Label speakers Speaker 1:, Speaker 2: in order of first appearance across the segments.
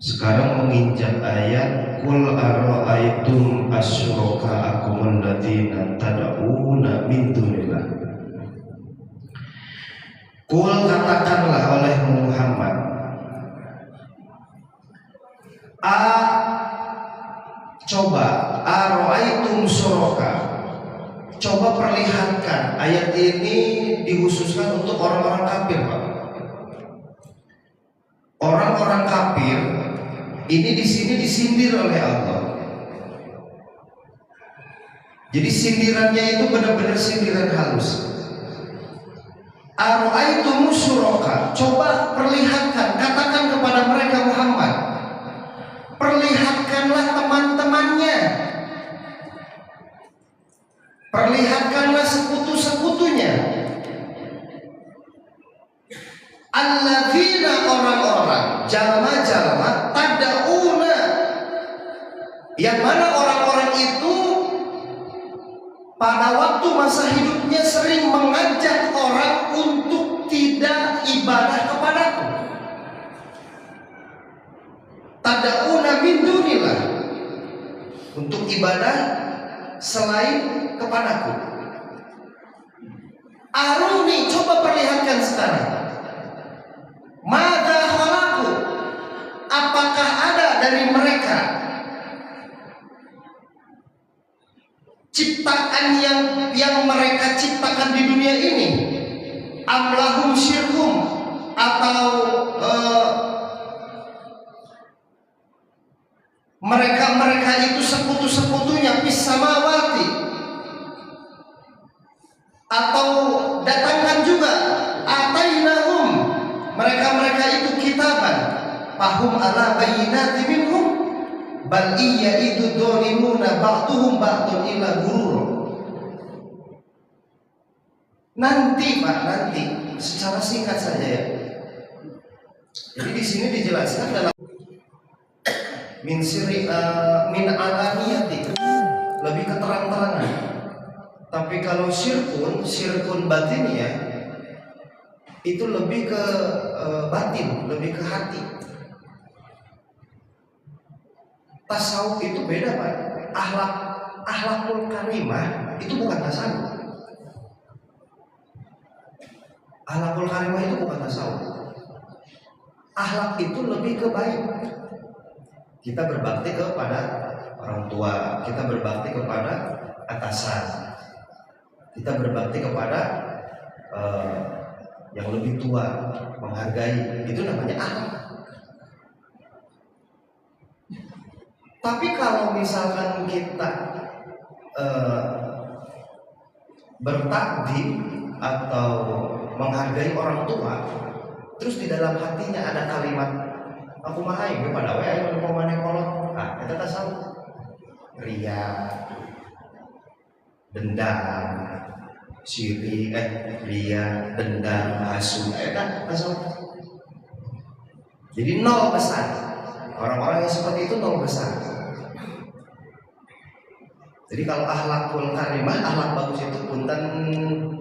Speaker 1: Sekarang menginjak ayat Qul ara'aytum asyraka'akum alladziina tad'una min dunillah. Qul, katakanlah oleh Muhammad, coba ara'aytum syuraka, coba perlihatkan. Ayat ini dikhususkan untuk orang-orang kafir, Pak. Orang-orang kafir ini di sini disindir oleh Allah. Jadi sindirannya itu benar-benar sindiran halus. Ara'aytum syuraka, coba perlihatkan, katakan kepada mereka Muhammad, perlihatkanlah teman-temannya, perlihatkanlah sekutu-sekutunya. Alladzina, orang-orang, jalma-jalma, tad'una, yang mana orang-orang itu pada waktu masa hidupnya sering mengajak orang untuk tidak ibadah kepadaku. Tad'una min dunillah, untuk ibadah selain kepadaku. Aruni, coba perlihatkan sekarang. Mada khalaqu, apakah ada dari mereka ciptaan yang mereka ciptakan di dunia ini? Amlahum syirkum, atau mereka itu sekutu-sekutunya fis samawati, atau datangkan juga atainahum, mereka itu kitaban fahum ala bayyinati minhum bal iya itu dolimuna ba'duhum ba'dun illa gurur. Nanti Pak, nanti secara singkat saja ya. Jadi di sini dijelaskan dalam min alaniyati, lebih keterang-terangan. Tapi kalau syirkun batin ya, itu lebih ke batin, lebih ke hati. Tasawuf itu beda Pak. Akhlakul karimah itu bukan tasawuf. Akhlakul karimah itu bukan tasawuf. Akhlak itu lebih ke baik. Kita berbakti kepada orang tua, kita berbakti kepada atasan, kita berbakti kepada yang lebih tua, menghargai, itu namanya akhlak. Tapi kalau misalkan kita bertakdim atau menghargai orang tua, terus di dalam hatinya ada kalimat aku mahai pada wae anu pamane kolot, nah eta tasawuf. Ria, dendam, syirik, ria, dendam, hasud, eta tasawuf. Jadi nol besar. Orang-orang yang seperti itu nol besar. Jadi kalau akhlakul karimah, akhlak bagus itu punten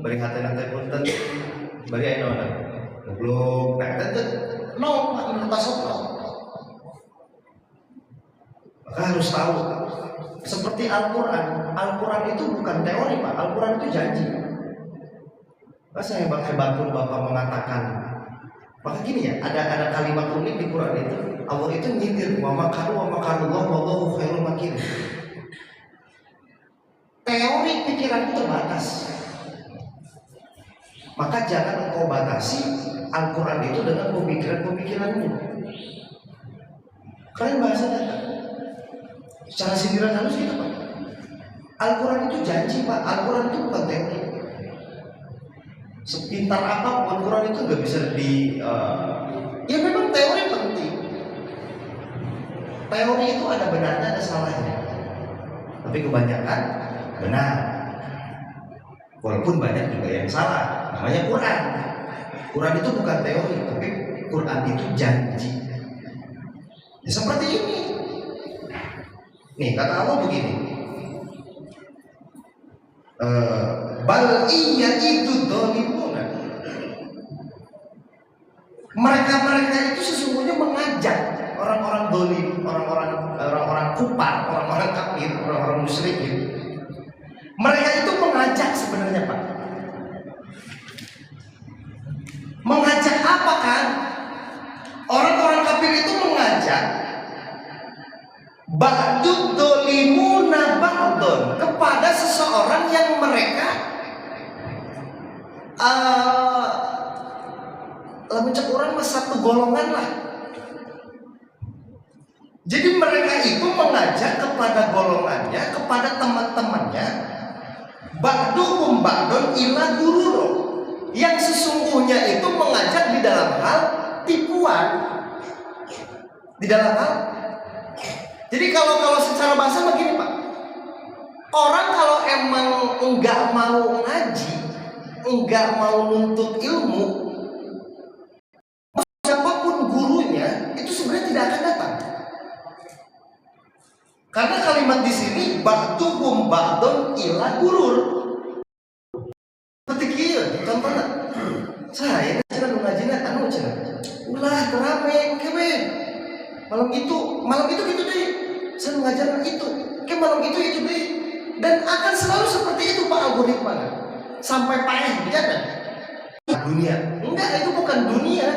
Speaker 1: bari hatena teh punten bari aya naon? Goblok, nah eta nol tasawuf. Maka harus tahu, seperti Al-Quran. Al-Quran itu bukan teori Pak, Al-Quran itu janji. Masa hebat-hebat pun Bapak mengatakan. Maka gini ya, ada kalimat unik di Quran itu. Allah itu nyindir wa makarullah wallahu khairul makirin. Teori pikiran itu terbatas. Maka jangan engkau batasi Al-Quran itu dengan pemikiran-pemikiranmu. Kalian bahasanya secara sindiran halus gitu Pak. Al-Quran itu janji Pak, Al-Quran itu bukan teori. Sepintar apapun Al-Quran itu gak bisa ya memang teori penting. Teori itu ada benarnya, ada salahnya. Tapi kebanyakan benar. Walaupun banyak juga yang salah. Namanya Quran. Quran itu bukan teori, tapi Quran itu janji. Ya, seperti ini. Nih kata Allah begini, bal iya itu dolimuna, mereka itu sesungguhnya mengajak orang-orang kufar, orang-orang kafir, orang-orang musyrikin, mereka itu mengajak sebenarnya Pak. Mengajak apa kan? Orang-orang kafir itu mengajak ba'dud dolimuna ba'dun, kepada seseorang yang mereka mencek orang satu golongan lah. Jadi mereka itu mengajak kepada golongannya, kepada teman-temannya, ba'duhum ba'dun ila gururo, yang sesungguhnya itu mengajak di dalam hal tipuan, di dalam hal. Jadi kalau secara bahasa begini Pak, orang kalau emang enggak mau ngaji, enggak mau nuntut ilmu, siapapun gurunya itu sebenarnya tidak akan datang. Karena kalimat di sini ba'duhum ba'dun ila gurur. Seperti kieu, contohnya saya cenah ngajina anu cenah. Ulah terame kebe. Malam itu gitu deh. Saya mengajarkan itu. Ke malam itu deh. Dan akan selalu seperti itu Pak algoritmanya. Sampai payah bicara. Dunia. Enggak, itu bukan dunia.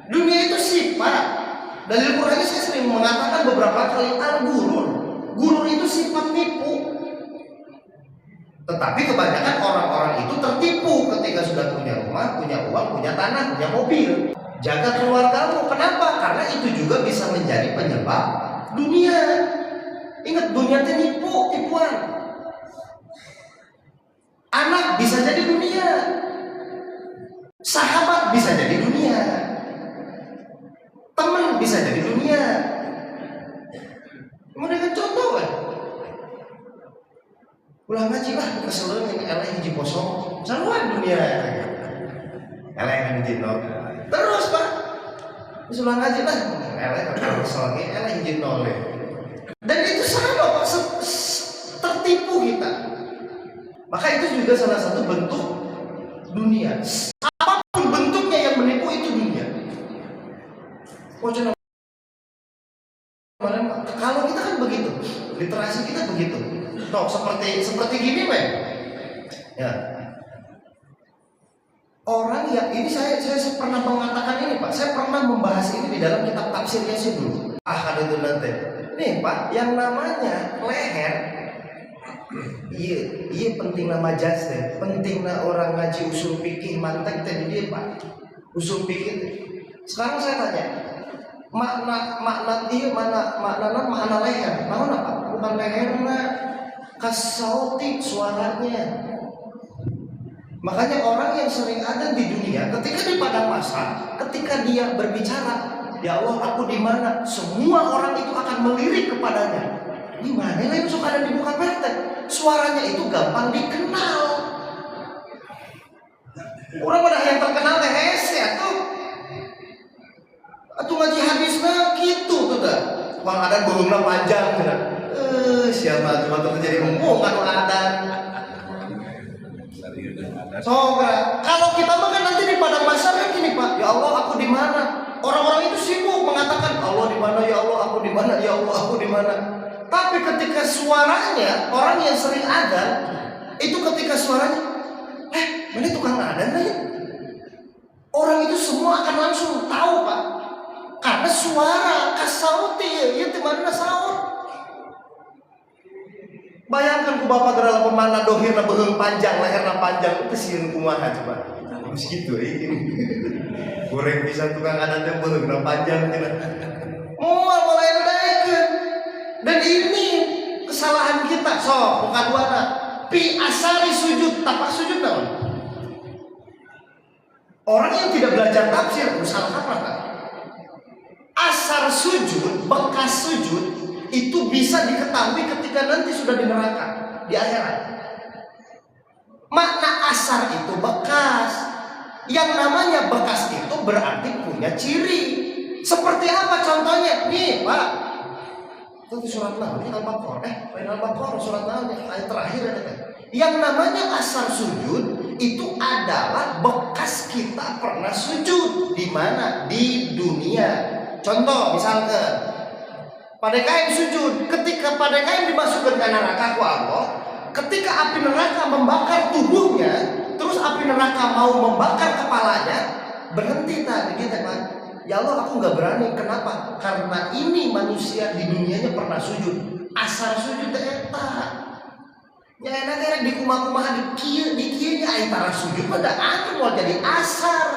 Speaker 1: Dunia itu sifat. Dalil Quran saya sering mengatakan beberapa kali al-gurur. Gurur itu sifat nipu. Tetapi kebanyakan orang-orang itu tertipu ketika sudah punya rumah, punya uang, punya tanah, punya mobil. Jaga keluargamu. Kenapa? Karena itu juga bisa menjadi penyebab dunia. Ingat, dunia itu nipu, tipuan. Anak bisa jadi dunia. Sahabat bisa jadi dunia. Teman bisa jadi dunia. Mereka contoh kan. Ulah ngaji lah, keseluruhan yang eleh hiji kosong. Saluan dunia. Eleh hiji nol. Terus Pak. Ulah ngaji lah, eleh kalau kesel lagi, eleh hiji nol. Dan itu sama Pak, tertipu kita. Maka itu juga salah satu bentuk dunia. Apapun bentuknya yang menipu itu dunia. Kalau kita kan begitu, literasi kita begitu. Noh, seperti gini, men. Ya. Orang yang ini saya pernah mengatakan ini, Pak. Saya pernah membahas ini di dalam kitab tafsirnya sih dulu. Itu nanti. Nih, Pak, yang namanya leher. Iya penting nama jas teh. Pentingnya orang ngaji usul fikih mantek teh dia, Pak. Usul fikih. Sekarang saya tanya, makna dia makna leher. Namun apa? Bukan lehernya, kasautik suaranya. Makanya orang yang sering ada di dunia, ketika di padang mahsyar, ketika dia berbicara, ya Allah aku di mana, semua orang itu akan melirik kepadanya. Di mana yang suka ada di muka pertek? Suaranya itu gampang dikenal. Orang pada yang terkenal teh ya tuh. Atuh ngaji hadisnya gitu tuh dah. Bang ada burungna panjang cenah. Siapa tuh terjadi omongan ada. So, kalau kita makan nanti di padang mahsyar kan gini Pak, ya Allah aku di mana? Orang-orang itu sibuk mengatakan Allah di mana, ya Allah aku di mana, ya Allah aku di mana. Tapi ketika suaranya orang yang sering ada, itu ketika suaranya, mana tukang adan nih? Orang itu semua akan langsung tahu Pak, karena suara kasauti ya di mana saut. Bayangkan ku bapak gerala pemana dohirna beheung panjang, leherna panjang, itu sieun kumaha coba. Geus kitu ini. Goreng pisan tukang adat teh beheungna panjang cenah. Moal mulai daekeun. Dan ini kesalahan kita. So, bukan duana. Pi asari sujud, tapak sujud naon? Orang yang tidak belajar tafsir salah kaprah kan? Asar sujud, bekas sujud itu bisa diketahui ketika nanti sudah di neraka, di akhirat. Makna asar itu bekas. Yang namanya bekas itu berarti punya ciri. Seperti apa contohnya? Nih Pak, itu surat nahl, Al-Baqarah. Al-Baqarah surat nahl ayat terakhir ada. Yang namanya asar sujud itu adalah bekas kita pernah sujud di mana? Di dunia. Contoh misalnya Padekaim sujud. Ketika padekaim dimasukkan ke neraka ku Allah, ketika api neraka membakar tubuhnya, terus api neraka mau membakar kepalanya, berhenti tadi kita kan. Ya Allah, aku nggak berani. Kenapa? Karena ini manusia di dunianya pernah sujud. Asal sujud eta. Ya enak erek di kumah-kumah di kieu nya antara sujud pada aku mau jadi asar,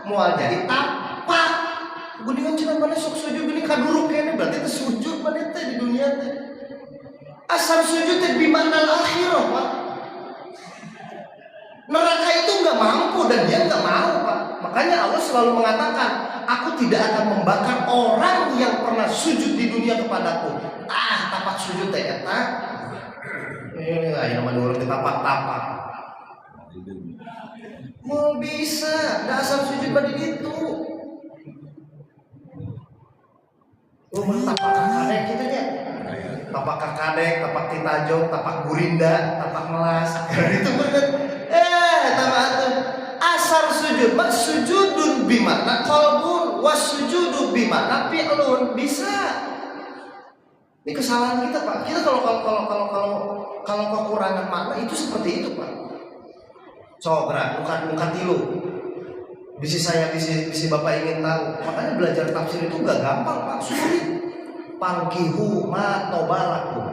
Speaker 1: mau jadi tapak. Gudingan cenah mana sok sujud gini kaduruk kene berarti teh sujud mana teh di dunia teh. Asal sujud teh bimanal akhirah, Pak. Neraka itu nggak mampu dan dia nggak mau, Pak. Makanya Allah selalu mengatakan, aku tidak akan membakar orang yang pernah sujud di dunia kepadaku. Tapak sujud teh eta. Ayo nama orang ditapak-tapak. Mau bisa, dasar sujud pada itu. Oh, tapak kakadek kita ya. Tapak kakadek, tapak titajong, tapak gurinda, tapak melas. Itu bener. Tapak itu asar sujud, mak sujudun bimana qalbun wasujudu bimana fi'lun bisa. Ini kesalahan kita, Pak. Kita kalau kekurangan makna itu seperti itu, Pak. Coba bukan tilu. Bisi Bapak ingin tahu. Makanya belajar tafsir itu gak gampang, Pak. Sulit. Pangkihu ma tobalakum.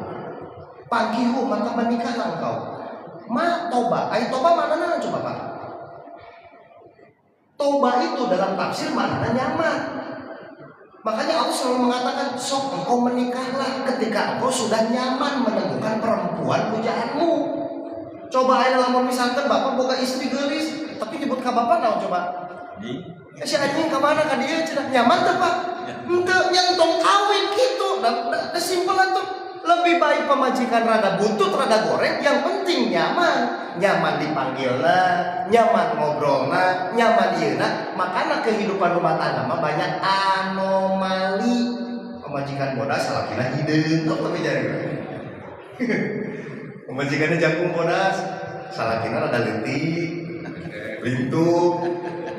Speaker 1: Pangkihu maka menikahlah engkau. Ma toba. Toba mana coba, Pak? Toba itu dalam tafsir maknanya nyaman. Makanya Allah selalu mengatakan, sok engkau menikahlah ketika engkau sudah nyaman menemukan perempuan pujaanmu. Coba aja lamun misalkan bapak boga istri gelis, tapi nyebut ka bapak naon coba? Si anjing ka mana ka dieu cenah nyaman teh, Pak? Henteu nyentong kawin kitu. Da simpelan tuh lebih baik pemajikan rada buntut rada goreng, yang penting nyaman. Nyaman dipanggilna, nyaman ngobrolna, nyaman ieuna. Makanya kehidupan rumah tangga mah banyak anomali. Pemajikan bodas salakina hideung tapi jari. Pemajikannya jangkung bodas, salakina rada leutik, lintu.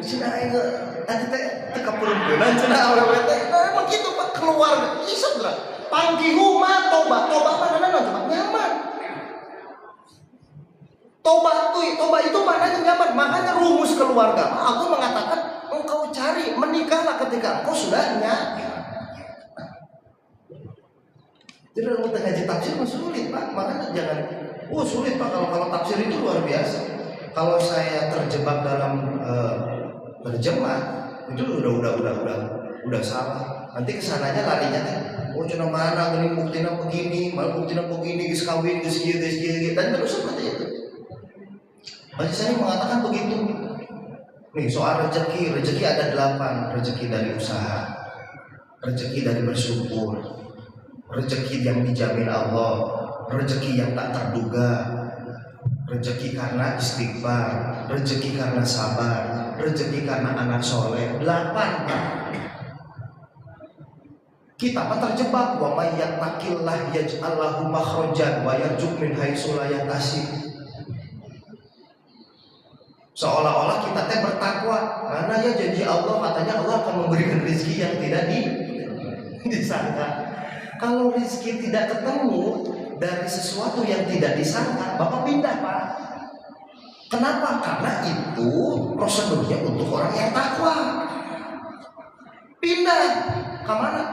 Speaker 1: Cenah aing tadi teh kapurungkeun cenah awewe teh. Emang kitu Pak keluar isep lah. Panggihu ma toba mana coba nyaman. Toba itu maknanya nyaman. Makanya rumus keluarga aku mengatakan engkau cari menikahlah ketika engkau sudah nyaman. Jadi kalau kita ngaji tafsir mah sulit, Pak. Makanya jangan sulit, Pak. Kalau tafsir itu luar biasa. Kalau saya terjebak dalam terjemah itu udah salah. Nanti kesananya larinya kan, cenah mana gini buktinya begini, malah buktinya begini, geus kawin, geus ieu, dan terus seperti itu. Masih saya mengatakan begitu. Nih soal rezeki ada 8. Rezeki dari usaha, rezeki dari bersyukur, rezeki yang dijamin Allah, rezeki yang tak terduga, rezeki karena istighfar, rezeki karena sabar, rezeki karena anak soleh. 8. Kita terjebak, wa may yattaqillah yaj'al lahu makhrajan wa yarzuq min haitsu la yahtasib. Seolah-olah kita teh bertakwa, mana ya janji Allah, katanya Allah akan memberikan rezeki yang tidak disangka. Kalau rezeki tidak ketemu dari sesuatu yang tidak disangka, Bapak pindah, Pak. Kenapa? Karena itu prosedurnya untuk orang yang takwa. Pindah kemana?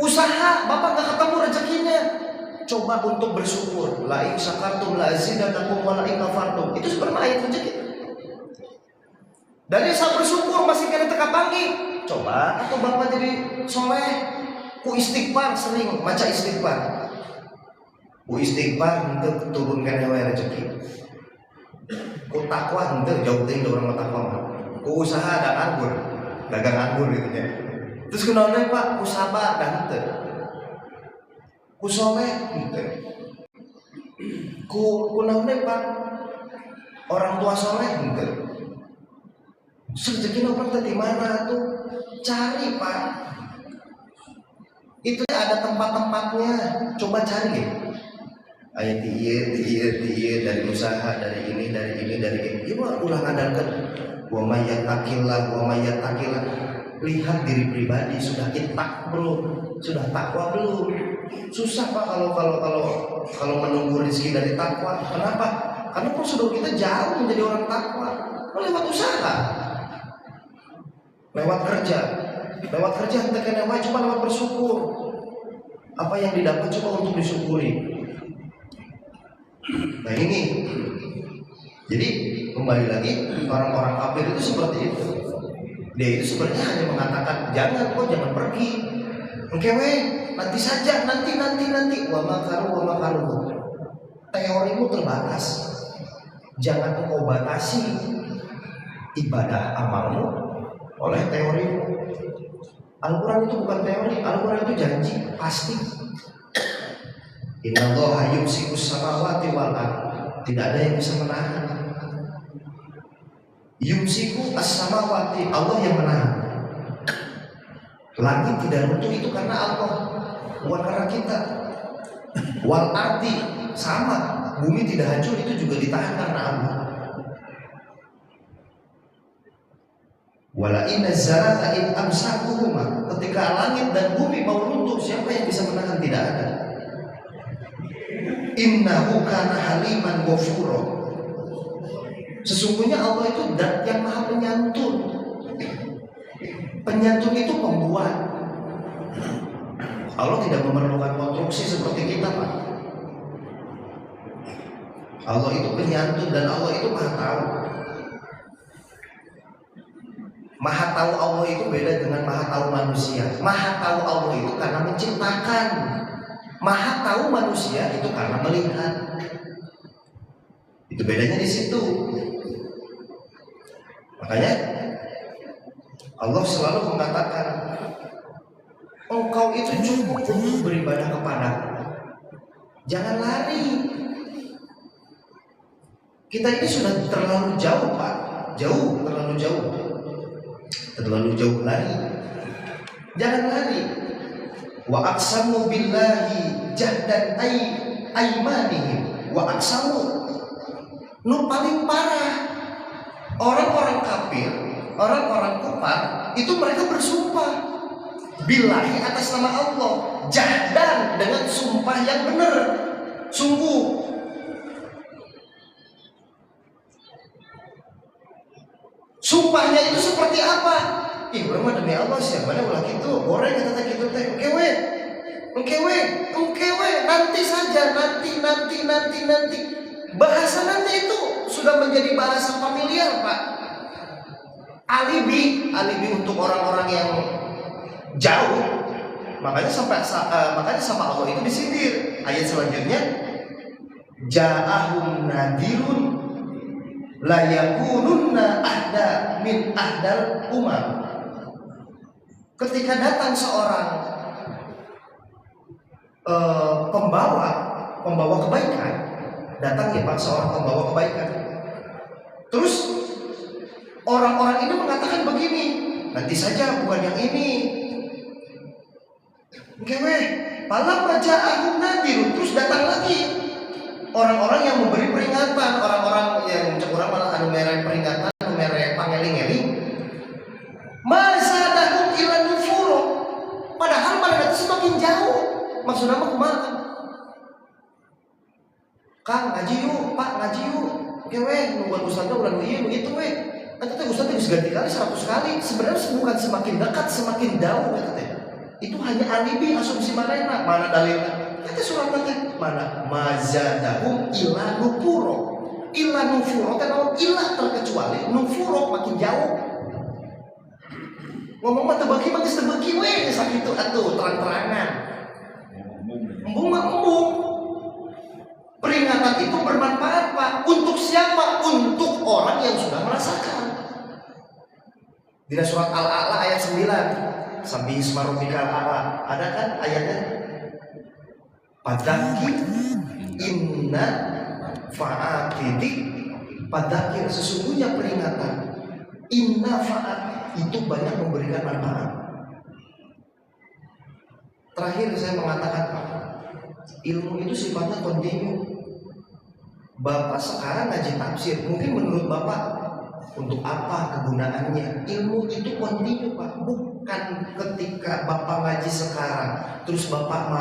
Speaker 1: Usaha, Bapak gak ketemu rezekinya. Coba untuk bersyukur. La in syakartum la azidannakum wa la in kafartum. Itu sebenarnya ayat rezeki. Dari saat bersyukur masih kena teka panggi. Coba atau Bapak jadi soleh, ku istighfar sering, baca istighfar. Ku istighfar untuk turunkan hewan rezeki. Ku takwa untuk jauh dari orang takwa. Ku usaha ada anggur, dagang anggur gitu ya. Terus kenapa Pak? Ku sabar dan henteu. Ku soleh henteu. Ku naon Pak? Orang tua soleh henteu. Rezeki orang teh di mana tuh? Cari, Pak. Itu ada tempat-tempatnya. Coba cari ya. Ayat iya dari usaha, dari ini. Ibu ulah ngadarkan wa may yattaqillah. lihat diri pribadi, sudah ittaq belum, sudah takwa belum. Susah Pak kalau menunggu rezeki dari takwa. Kenapa? Karena prosedur kita jauh menjadi orang takwa. Lewat usaha, lewat kerja tekan yang cuma lewat bersyukur. Apa yang didapat coba untuk disyukuri. Nah ini, jadi kembali lagi orang-orang kafir itu seperti itu. Dia itu sebenarnya hanya mengatakan jangan pergi, engkewe nanti saja, nanti. Wa makaru. Teorimu terbatas. Jangan engkau batasi ibadah amalmu oleh teorimu. Al-Quran itu bukan teori, Al-Quran itu janji pasti. Innallaha yumsikus samawati wal ardh. Tidak ada yang bisa menahan. Yumsiku as-samawati, Allah yang menahan. Langit tidak runtuh itu karena Allah, bukan karena kita. Wal ardi sama, bumi tidak hancur itu juga ditahan karena Allah. Wala inna zalata in amsakuhuma, ketika langit dan bumi mau runtuh, siapa yang bisa menahan? Tidak ada. Innahu kana haliman ghafura. Sesungguhnya Allah itu zat yang maha penyantun. Penyantun itu pembuat. Allah tidak memerlukan konstruksi seperti kita, Pak. Allah itu penyantun dan Allah itu maha tahu. Maha tahu Allah itu beda dengan maha tahu manusia. Maha tahu Allah itu karena menciptakan. Maha tahu manusia itu karena melihat. Itu bedanya di situ. Makanya Allah selalu mengatakan, engkau itu cukup untuk beribadah kepadaku. Jangan lari. Kita ini sudah terlalu jauh, Pak. Terlalu jauh lari. Jangan lari. Wa aqsamu billahi jahdan aimanihim. Wa aqsamu. Paling parah. Orang-orang kafir, orang-orang kufar itu mereka bersumpah billahi atas nama Allah, jahdan dengan sumpah yang benar, sungguh. Sumpahnya itu seperti apa? Ih, urang demi Allah siapa nih ulah kitu, goreng kata kitu teh, engkewe, nanti saja, nanti. Bahasa nanti itu sudah menjadi bahasa familiar, Pak. Alibi untuk orang-orang yang jauh. Makanya sama Allah itu disindir. Ayat selanjutnya, ja'ahum nadirun la yakununna ahda min ahdal umam. Ketika datang seorang pembawa kebaikan, datang ya Pak seorang pembawa kebaikan. Terus orang-orang ini mengatakan begini, nanti saja bukan yang ini. Oke, malam raja Agung Nadir. Terus datang lagi orang-orang yang memberi peringatan, orang-orang yang curang malah anu mere peringatan, anu mere pangeling-eling. Masa dahum ila nufuro. Padahal mereka semakin jauh. Maksudnya apa kumaha? Kang ngaji yuk, Pak ngaji yuk. Oke nungguan ustadznya udah nungguin begitu Nanti teh ustadznya bisa ganti kali 100 kali. Sebenarnya bukan semakin dekat, semakin jauh Itu hanya alibi asumsi mana dalilnya? Kata surat nanti mana? Mazadahum ila nufuro. Ila nufuro kan ilah terkecuali, nufuro makin jauh. Ngomong mah tebaki sakitu atuh terang-terangan. Embung. Peringatan itu bermanfaat, Pak. Untuk siapa? Untuk orang yang sudah merasakan. Di surat Al-A'la ayat 9. Sabbi isma rabbikal a'la. Ada kan ayatnya? Padakir inna fa'atidik. Padakir sesungguhnya peringatan. Inna fa'at itu banyak memberikan manfaat. Terakhir saya mengatakan, Pak, ilmu itu sifatnya kontinu. Bapak sekarang ngaji tafsir, mungkin menurut Bapak Untuk apa kegunaannya? Ilmu itu kontinu Pak, bukan ketika Bapak ngaji sekarang terus Bapak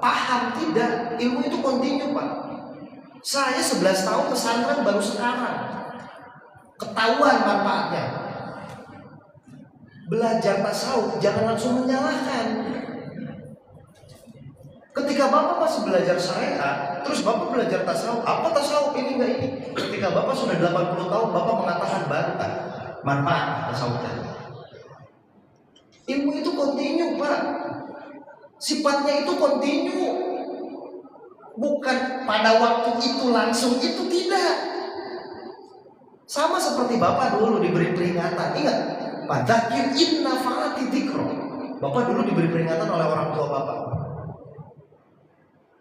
Speaker 1: paham, tidak. Ilmu itu kontinu Pak. Saya 11 tahun pesantren baru sekarang ketahuan manfaatnya. Belajar tasawuf jangan langsung menyalahkan. Ketika Bapak masih belajar syariat, terus Bapak belajar tasawuf, apa tasawuf ini enggak ini? Ketika Bapak sudah 80 tahun, Bapak mengatakan baru kan manfaat tasawuf tadi. Ilmu itu kontinu Pak. Sifatnya itu kontinu. Bukan pada waktu itu langsung, itu tidak. Sama seperti Bapak dulu diberi peringatan, ingat? Fadzakir in nafa'ati dzikra. Bapak dulu diberi peringatan oleh orang tua Bapak.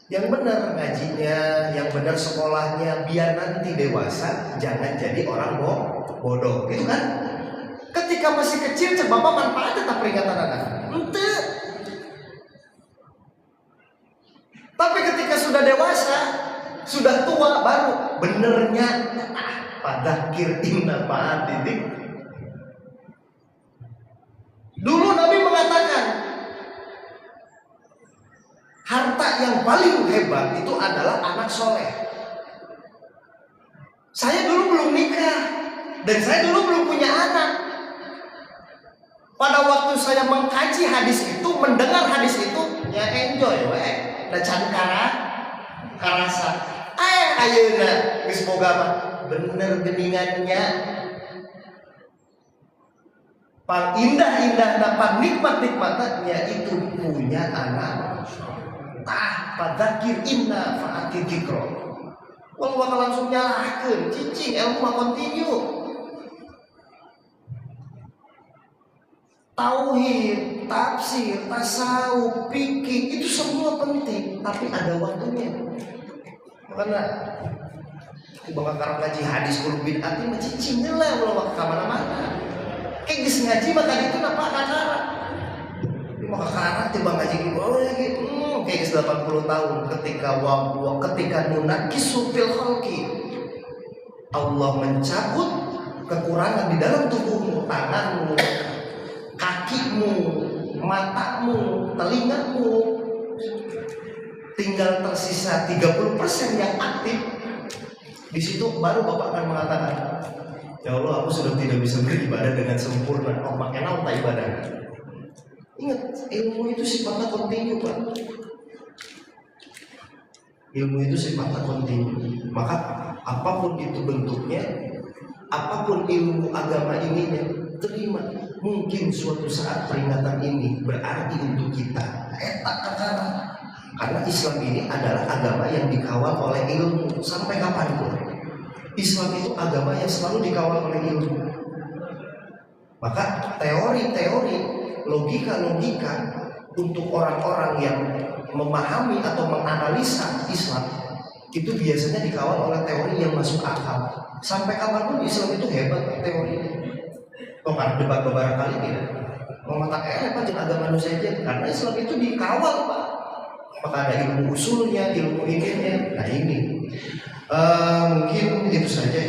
Speaker 1: Yang benar ngajinya, yang benar sekolahnya, biar nanti dewasa jangan jadi orang bodoh, gitu kan? Ketika masih kecil, Bapak manfaat tetap peringatan anak. Ente. Tapi ketika sudah dewasa, sudah tua, baru benernya fadzakir in nafa'ati dzikra. Dulu Nabi mengatakan, harta yang paling hebat itu adalah anak soleh. Saya dulu belum nikah, dan saya dulu belum punya anak. Pada waktu saya mengkaji hadis itu, mendengar hadis itu, ya enjoy, da can karasa. Ayeuna geus boga mah bener geningannya. Paling indah dapat nikmat-nikmatnya itu punya anak. Fadzakir inna fa'ati dzikra. Wong bakal langsung nyalahkeun, cicing ilmu mah kontinu. Tauhid, tafsir, tasawuf, fikih itu semua penting, tapi ada waktunya. Makanya Bapak karang ngaji hadis kulo bid'ah mah cicing heula ulah ka mana-mana. Kayak geus ngaji maka itu napa kakara. Maka kakara tiba ngaji gitu. Kayak 80 tahun ketika nunakisu fil khalqi. Allah mencabut kekurangan di dalam tubuhmu, tanganmu, kakimu, matamu, telingamu. Tinggal tersisa 30% yang aktif. Di situ baru Bapak akan mengatakan, ya Allah, aku sudah tidak bisa beribadah dengan sempurna. Oh, makanya apa ibadah? Ingat, ilmu itu sifatnya kontinu, Pak. Ilmu itu sifatnya kontinu. Maka apapun itu bentuknya, apapun ilmu agama ininya, terima. Mungkin suatu saat peringatan ini berarti untuk kita. Karena Islam ini adalah agama yang dikawal oleh ilmu sampai kapanpun. Islam itu agama yang selalu dikawal oleh ilmu. Maka teori-teori, logika-logika untuk orang-orang yang memahami atau menganalisa Islam itu biasanya dikawal oleh teori yang masuk akal. Sampai kapanpun Islam itu hebat teori ini. Kan debat beberapa kali ini. Mau mengatakan apa jeung agama manusia aja? Karena Islam itu dikawal, Pak. Maka ada ilmu usulnya, ilmu ininya. Nah ini mungkin itu saja.